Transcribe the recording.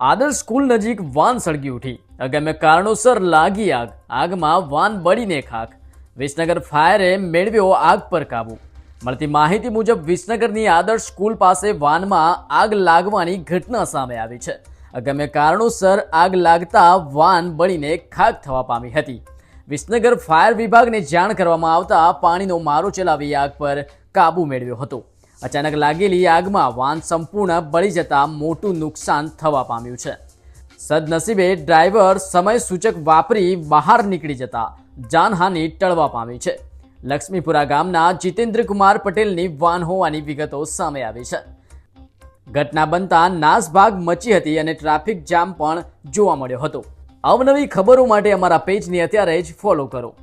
આદર્શ સ્કૂલ નજીક વાન સળગી ઉઠી. અગમ્ય કારણોસર લાગી આગ. આગમાં વાન બળીને ખાખ. વિસનગર ફાયરે મેળવ્યો આગ પર કાબુ. મળતી માહિતી મુજબ વિસનગરની આદર્શ સ્કૂલ પાસે વાનમાં આગ લાગવાની ઘટના સામે આવી છે. અગમ્ય કારણોસર આગ લાગતા વાન બળીને ખાખ થવા પામી હતી. વિસનગર ફાયર વિભાગને જાણ કરવામાં આવતા પાણીનો મારો ચલાવી આગ પર કાબુ મેળવ્યો હતો. અચાનક લાગેલી આગમાં વાન સંપૂર્ણ બળી જતા મોટું નુકસાન થવા પામ્યું છે. સદનસીબે ડ્રાઈવર સમય સૂચક વાપરી બહાર નીકળી જતા જાનહાનિ ટળવા પામી છે. લક્ષ્મીપુરા ગામના જીતેન્દ્રકુમાર પટેલની વાન હોવાની વિગતો સામે આવી છે. ઘટના બનતા નાસભાગ મચી હતી અને ટ્રાફિક જામ પણ જોવા મળ્યો હતો. અવનવી ખબરો માટે અમારા પેજને અત્યારે જ ફોલો કરો.